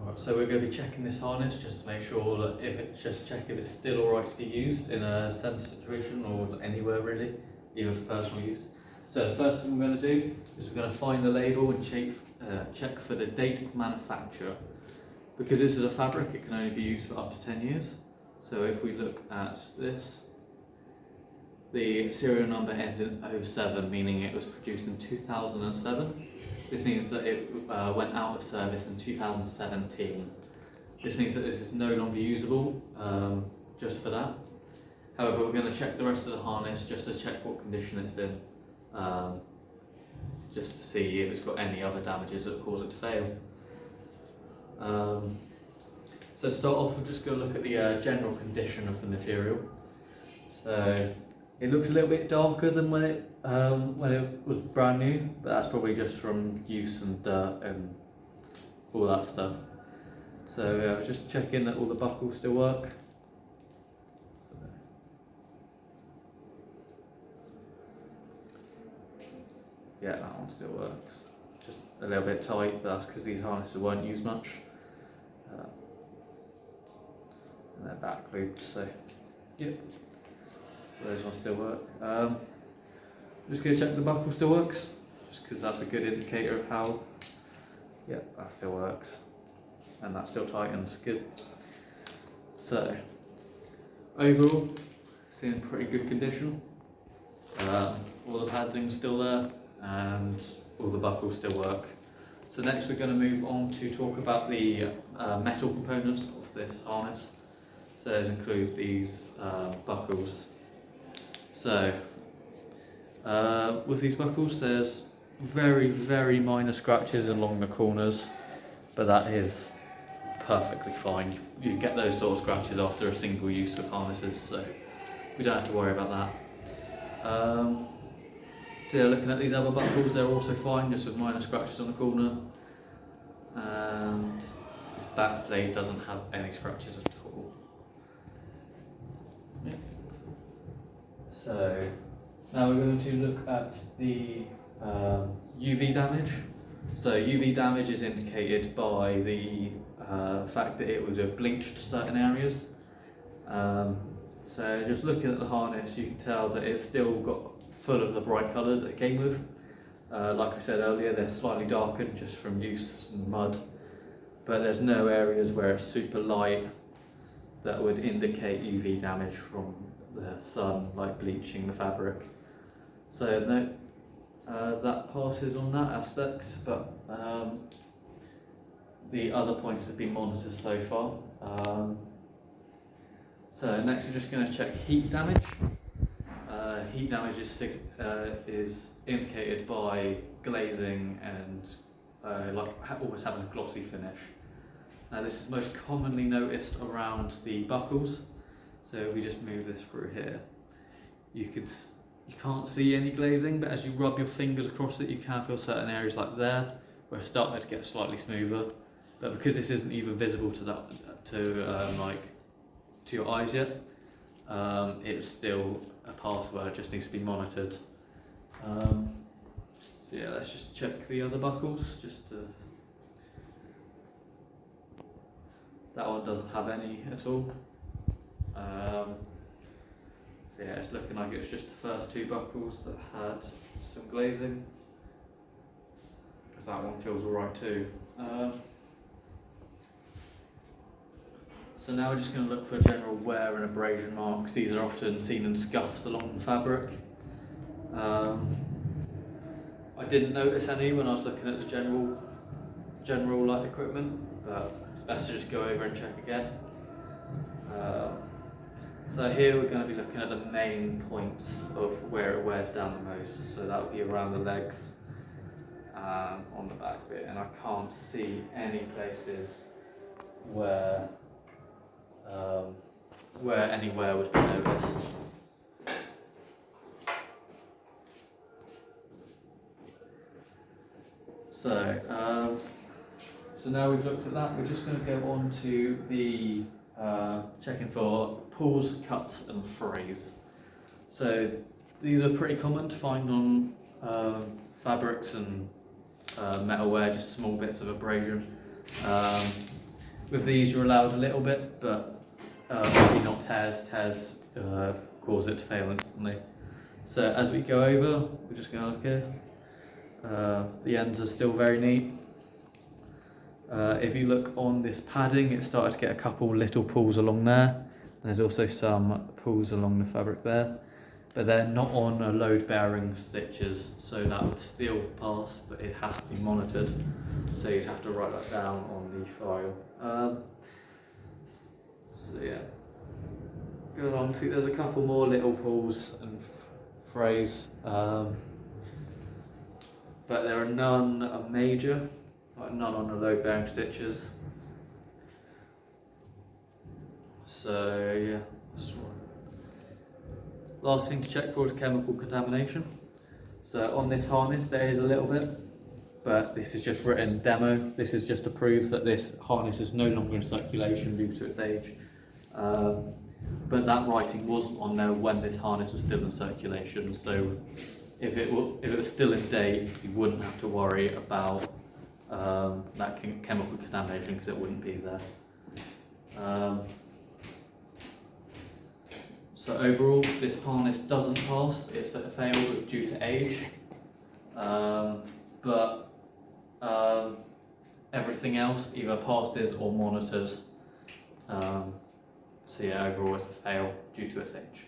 Alright, so we're going to be checking this harness just to make sure that check if it's still alright to be used in a centre situation or anywhere really, even for personal use. So the first thing we're going to do is we're going to find the label and check for the date of manufacture. Because this is a fabric, it can only be used for up to 10 years. So if we look at this, the serial number ends in 07, meaning it was produced in 2007. This means that it went out of service in 2017. This means that this is no longer usable, just for that. However, we're going to check the rest of the harness just to check what condition it's in, just to see if it's got any other damages that cause it to fail. So to start off, we're just going to look at the general condition of the material. So it looks a little bit darker than when it was brand new, but that's probably just from use and dirt and all that stuff. So just checking that all the buckles still work. So, yeah, that one still works. Just a little bit tight, but that's because these harnesses weren't used much. And they're back looped, so yep. So those ones still work. I'm just going to check the buckle still works, just because that's a good indicator of how. Yeah, that still works, and that still tightens. Good. So overall, it's in pretty good condition. All the padding's still there, and all the buckles still work. So next we're going to move on to talk about the metal components of this harness. So those include these buckles. So with these buckles, there's very, very minor scratches along the corners, but that is perfectly fine. You get those sort of scratches after a single use of harnesses, so we don't have to worry about that. So yeah, looking at these other buckles, they're also fine, just with minor scratches on the corner, and this back plate doesn't have any scratches at all. Yeah. So now we're going to look at the UV damage. So UV damage is indicated by the fact that it would have bleached certain areas. So just looking at the harness, you can tell that it's still got full of the bright colours that it came with. Like I said earlier, they're slightly darkened just from use and mud, but there's no areas where it's super light that would indicate UV damage from the sun, like bleaching the fabric. So that passes on that aspect, but the other points have been monitored so far. So next we're just going to check heat damage. Heat damage is indicated by glazing and almost having a glossy finish. Now this is most commonly noticed around the buckles. So if we just move this through here, you can't see any glazing, but as you rub your fingers across it, you can feel certain areas like there where it's starting to get slightly smoother. But because this isn't even visible to your eyes yet, it's still a path where it just needs to be monitored. So yeah, let's just check the other buckles. That one doesn't have any at all. So yeah, it's looking like it's just the first two buckles that had some glazing, because that one feels alright too. So now we're just going to look for general wear and abrasion marks. These are often seen in scuffs along the fabric. I didn't notice any when I was looking at the general light equipment, but it's best to just go over and check again. So here we're going to be looking at the main points of where it wears down the most. So that would be around the legs and on the back bit, and I can't see any places where any wear would be noticed. So now we've looked at that, we're just going to go on to the checking for pulls, cuts and frays. So these are pretty common to find on fabrics and metalware, just small bits of abrasion. With these you're allowed a little bit, but maybe not tears. Tears cause it to fail instantly. So as we go over, we're just going to look here. The ends are still very neat. If you look on this padding, it started to get a couple little pulls along there. There's also some pulls along the fabric there, but they're not on a load bearing stitches, so that would still pass, but it has to be monitored. So you'd have to write that down on the file. So yeah, go along. See, there's a couple more little pulls and frays, but there are none major, like none on the load bearing stitches. So yeah, that's right. Last thing to check for is chemical contamination. So on this harness there is a little bit, but this is just written demo. This is just to prove that this harness is no longer in circulation due to its age. But that writing wasn't on there when this harness was still in circulation, so if it was still in date, you wouldn't have to worry about that chemical contamination, because it wouldn't be there. So overall, this harness doesn't pass. It's a fail due to age, but everything else either passes or monitors. So yeah, overall it's a fail due to its age.